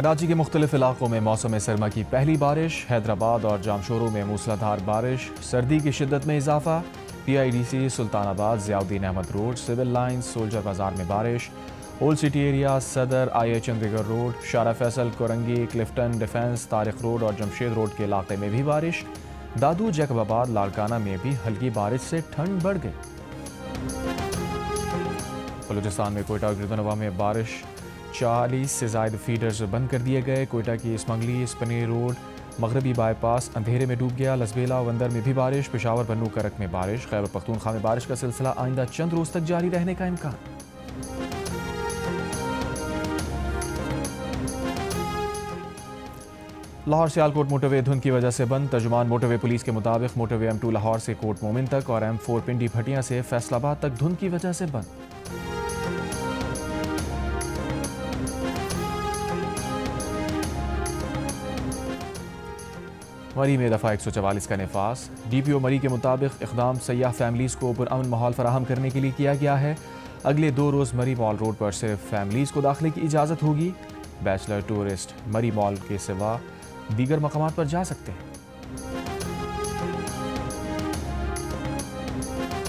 कराची के मुख्तलिफ इलाकों में मौसम सरमा की पहली बारिश। हैदराबाद और जामशोरों में मूसलाधार बारिश। सर्दी की शिद्दत में इजाफा। PIDC Sultanabad Ziauddin Ahmed road, civil lines, soldier Bazaar में बारिश। Old city area, Saddar, IA Chundrigar road, Shahrah Faisal, Korangi, Clifton, defence, Tariq road और जमशेद रोड के इलाके में भी बारिश। दादू, जैकबाबाद, लाड़काना में भी हल्की बारिश से ठंड बढ़ गई। बलूचिस्तान में कोयटा और गिरदनवा में बारिश। 40 से ज़ायद फीडर्स बंद कर दिए गए। कोयटा की स्मंगली, स्पनी रोड, मगरबी बाईपास अंधेरे में डूब गया। लसबेला वंदर में भी बारिश। पेशावर, बन्नू, करक में बारिश। खैबर पख्तूनख्वा में बारिश का सिलसिला आइंदा चंद रोज तक जारी रहने का इम्कान। लाहौर सियालकोट मोटरवे धुंध की वजह से बंद। तर्जुमान मोटरवे पुलिस के मुताबिक मोटरवे M2 लाहौर से कोट मोमिन तक और M4 पिंडी भटियां से फैसलाबाद तक धुंध की वजह से बंद। मरी में दफ़ा 144 का नफास। DPO मरी के मुताबिक इक़दाम सयाह फैमिलीज़ को पुरअमन माहौल फराहम करने के लिए किया गया है। अगले 2 रोज़ मरी मॉल रोड पर सिर्फ फैमिलीज़ को दाखिले की इजाज़त होगी। बैचलर टूरिस्ट मरी मॉल के सिवा दीगर मकामात पर जा सकते हैं।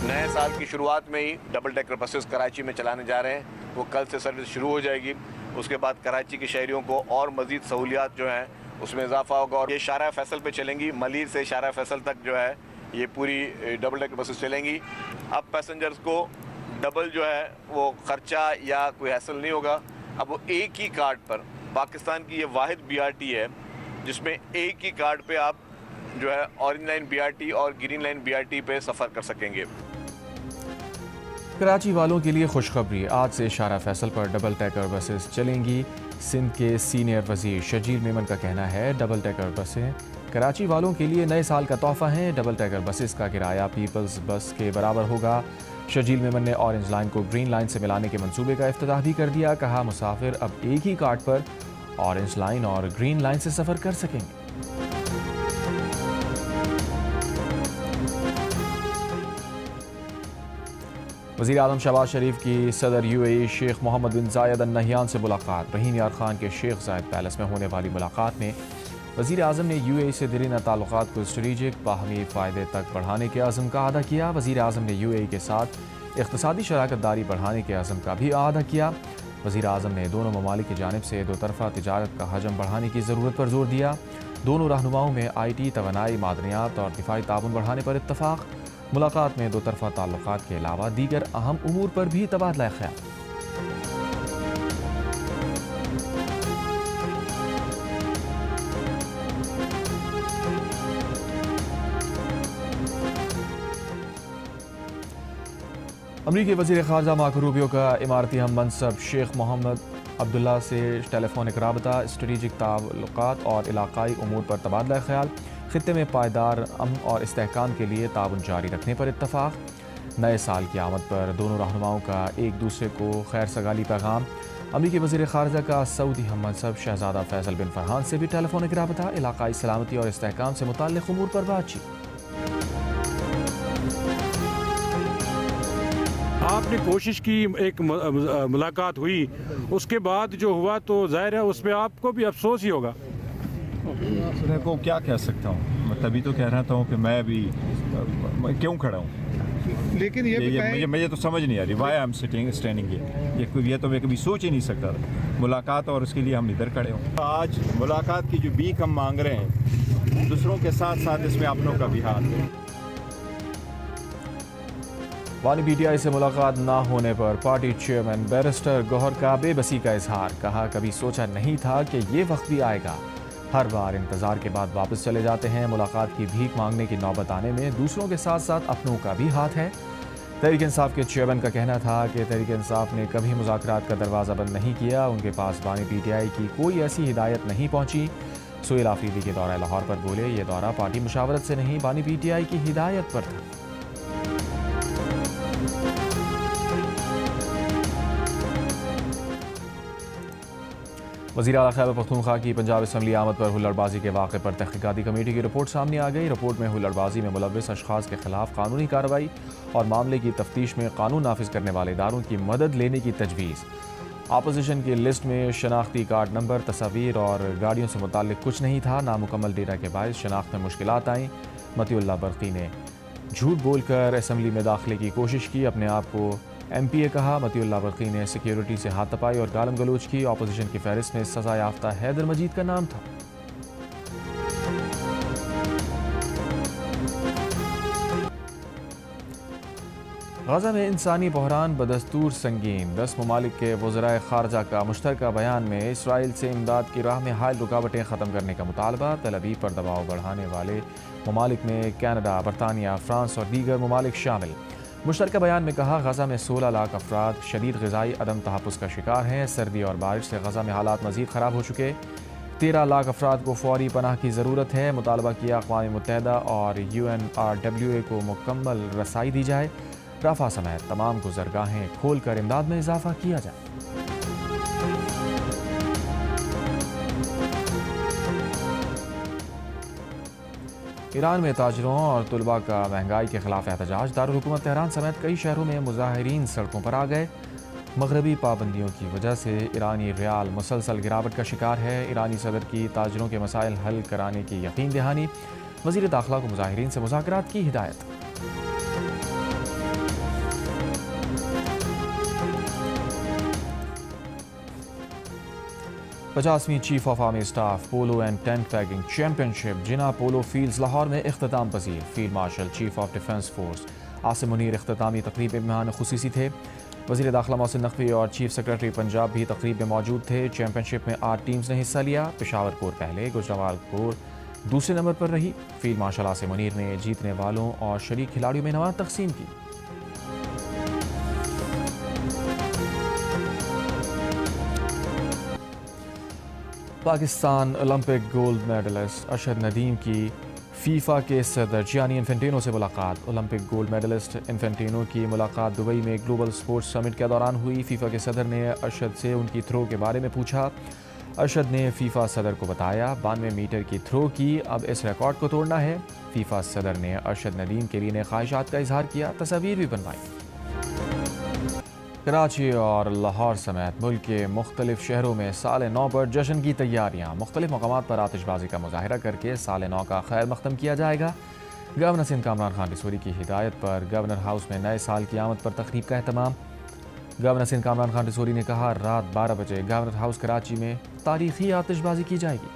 नए साल की शुरुआत में ही डबल डेकर बसेस कराची में चलाने जा रहे हैं। वो कल से सर्विस शुरू हो जाएगी। उसके बाद कराची के शहरियों को और मज़ीद सहूलियात जो हैं उसमें इजाफा होगा और ये शारा फैसल पे चलेंगी। मलीर से शारा फैसल तक जो है ये पूरी डबल डेकर बसेस चलेंगी। अब पैसेंजर्स को डबल जो है वो ख़र्चा या कोई हैसल नहीं होगा। अब वो एक ही कार्ड पर, पाकिस्तान की ये वाहिद BRT है जिसमें एक ही कार्ड पे आप जो है ऑरेंज लाइन BRT और ग्रीन लाइन BRT पे सफ़र कर सकेंगे। कराची वालों के लिए खुशखबरी, आज से शारा फैसल पर डबल डेकर बसेस चलेंगी। सिंध के सीनियर वजीर शजील मेमन का कहना है डबल डेकर बसें कराची वालों के लिए नए साल का तोहफा हैं। डबल डेकर बसेस का किराया पीपल्स बस के बराबर होगा। शजील मेमन ने ऑरेंज लाइन को ग्रीन लाइन से मिलाने के मंसूबे का इफ्तिताह भी कर दिया। कहा मुसाफिर अब एक ही कार्ड पर ऑरेंज लाइन और ग्रीन लाइन से सफ़र कर सकेंगे। वज़ीर आज़म शहबाज शरीफ की सदर UAE शेख मोहम्मद बिन जायद अल नहयान से मुलाकात। रहीम यार खान के शेख जायद पैलेस में होने वाली मुलाकात में वज़ीर आज़म ने UAE से दिलीना ताल्लुकात को स्ट्रेटेजिक बाहमी फ़ायदे तक बढ़ाने के अज़म का अदा किया। वज़ीर आज़म ने UAE के साथ इक़्तिसादी शराकत दारी बढ़ाने के अज़म का भी अदा किया। वज़ीर आज़म ने दोनों ममालिक की जानिब से दो तरफ़ा तिजारत का हजम बढ़ाने की ज़रूरत पर जोर दिया। दोनों रहनुमाओं में IT, तवानाई, मादनियात और दिफाई ताउन बढ़ाने पर इत्तफ़ाक़। मुलाकात में दो तरफ़ा ताल्लुकात के अलावा दीगर अहम उमूर पर भी तबादला ख्याल। अमरीकी वज़ीर ख़ारजा मार्को रूबियो का इमारती हम मनसब शेख मोहम्मद अब्दुल्ला से टेलीफोनिक राबता, स्ट्रेटेजिक ताल्लुकात और इलाकाई उमूर पर तबादला ख्याल। खित्ते में पायदार अमन और इस्तेहकाम के लिए ताउन जारी रखने पर इत्तफ़ाक़। नए साल की आमद पर दोनों रहनुमाओं का एक दूसरे को खैर सगाली पैगाम। अमरीकी वज़ीर ख़ारजा का सऊदी हम मनसब शहज़ादा फैसल बिन फरहान से भी टेलीफोनिक राबता, इलाकाई सलामती और इस्तेहकाम से मुताल्लिक़ उमूर पर बातचीत। आपने कोशिश की, एक मुलाकात हुई, उसके बाद जो हुआ तो जाहिर है उसमें आपको भी अफसोस ही होगा। को क्या कह सकता हूँ, मैं तभी तो कह रहा था कि मैं अभी क्यों खड़ा हूँ। लेकिन मुझे तो समझ नहीं आ रही वाई आई एम स्टैंडिंग ये तो मैं कभी सोच ही नहीं सकता था। मुलाकात और उसके लिए हम इधर खड़े हों। आज मुलाकात की जो भीख हम मांग रहे हैं, दूसरों के साथ साथ इसमें अपनों का भी हाथ है। वानी PTI से मुलाकात ना होने पर पार्टी चेयरमैन बैरिस्टर गौहर का बेबसी का इजहार। कहा कभी सोचा नहीं था कि ये वक्त भी आएगा। हर बार इंतजार के बाद वापस चले जाते हैं। मुलाकात की भीख मांगने की नौबत आने में दूसरों के साथ साथ अपनों का भी हाथ है। तहरीक इंसाफ के चेयरमैन का कहना था कि तहरीक इंसाफ ने कभी मुज़ाकरात का दरवाज़ा बंद नहीं किया। उनके पास वानी PTI की कोई ऐसी हिदायत नहीं पहुंची। सुहेल आफरीदी के दौरा लाहौर पर बोले, ये दौरा पार्टी मुशावरत से नहीं वानी PTI की हिदायत पर था। वज़ीर आला खैबर पख्तूनख्वा की पंजाब असम्बली आमद पर हुल्लड़बाजी के वाक़े पर तहक़ीक़ाती कमेटी की रिपोर्ट सामने आ गई। रिपोर्ट में हुल्लड़बाजी में मुलव्विस अशख़ास के खिलाफ कानूनी कार्रवाई और मामले की तफ्तीश में कानून नाफिज करने वाले इदारों की मदद लेने की तजवीज़। अपोजिशन की लिस्ट में शनाख्ती कार्ड नंबर, तस्वीर और गाड़ियों से मुताल्लिक कुछ नहीं था। नामुकम्मल डेटा के बायस शनाख्त में मुश्किलात आईं। मतीउल्लाह बरकी ने झूठ बोलकर असम्बली में दाखिले की कोशिश की, अपने आप को MPA कहा। मतीउल्लाह बरकी ने सिक्योरिटी से हाथ तपाई और गालम गलोच की। अपोजिशन की फहरिस्त में सजा याफ्ता हैदर मजीद का नाम था। गजा में इंसानी बहरान बदस्तूर संगीन। 10 ममालिक के वज़राए ख़ारजा का मुश्तरका बयान में इसराइल से इमदाद की राह में हायल रुकावटें ख़त्म करने का मुतालबा। तल अवीव पर दबाव बढ़ाने वाले ममालिक में कैनेडा, बरतानिया, फ्रांस और दीगर ममालिक शामिल। मुश्तरका बयान में कहा, गजा में 16 लाख अफराद शदीद ग़िज़ाई अदम तहफ़्फ़ुज़ का शिकार हैं। सर्दी और बारिश से गजा में हालात मज़ीद ख़राब हो चुके। 13 लाख अफराद को फौरी पनाह की ज़रूरत है। मुतालबा किया अक़वाम मुत्तहिदा और UNRWA को मुकम्मल रसाई दी जाए। रफ़ा समेत तमाम गुज़रगाहें खोल कर इमदाद में इजाफ़ा किया जाए। ईरान में ताजरों और तुलबा का महंगाई के खिलाफ एहतजाज। दारुल हुकूमत तेहरान समेत कई शहरों में मुजाहिरीन सड़कों पर आ गए। मगरबी पाबंदियों की वजह से ईरानी रियाल मुसलसल गिरावट का शिकार है। ईरानी सदर की ताजरों के मसाइल हल कराने की यकीन दहानी। वज़ीर दाखिला को मुजाहिरीन से मुज़ाकरात की हिदायत। पचासवीं chief of army staff polo and tent pegging championship Jinnah polo fields Lahore में इख्तिताम पजीर। Field marshal chief of defence force Asim Munir इख्तितामी तकरीब में मेहमान खुसूसी थे। वज़ीर दाखिला मोहसिन नकवी और चीफ सेक्रेटरी पंजाब भी तकरीब में मौजूद थे। चैंपियनशिप में 8 टीम्स ने हिस्सा लिया। पेशावर कोर पहले, गुजरावाल कोर दूसरे नंबर पर रही। फील्ड मार्शल आसिम मुनीर ने जीतने वालों और शरीक खिलाड़ियों में इनामात तकसीम की। Pakistan Olympic gold medallist Arshad Nadeem की फीफा के सदर जियानी इन्फेंटिनो से मुलाकात। ओलंपिक गोल्ड मेडलिस्ट इन्फेंटिनो की मुलाकात दुबई में ग्लोबल स्पोर्ट्स समिट के दौरान हुई। फीफा के सदर ने अरशद से उनकी थ्रो के बारे में पूछा। अरशद ने फीफा सदर को बताया 92 मीटर की थ्रो की, अब इस रिकॉर्ड को तोड़ना है। फीफा सदर ने अरशद नदीम के लिए ख्वाहिशात का इजहार किया, तस्वीर भी बनवाई। कराची और लाहौर समेत मुल्क के मुख्तलिफ शहरों में साल नौ पर जश्न की तैयारियाँ। मुख्तलिफ मकामात पर आतिशबाजी का मुजाहिरा करके साल नौ का खैर मख्तम किया जाएगा। गवर्नर सिंध कामरान खान रिसोरी की हिदायत पर गवर्नर हाउस में नए साल की आमद पर तकरीब का एहतमाम। गवर्नर सिंध कामरान खान रिसोरी ने कहा, रात 12 बजे गवर्नर हाउस कराची में तारीखी आतिशबाजी की जाएगी।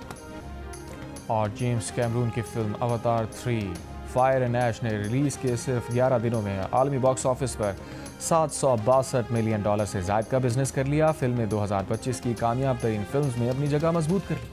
और जेम्स कैमरून की फिल्म अवतार 3 फायर एंड ऐश ने रिलीज़ के सिर्फ 11 दिनों में आलमी बॉक्स ऑफिस पर $762 मिलियन से ज़ायद का बिजनेस कर लिया। फिल्म ने 2025 की कामयाब तरीन फिल्म्स में अपनी जगह मजबूत कर ली।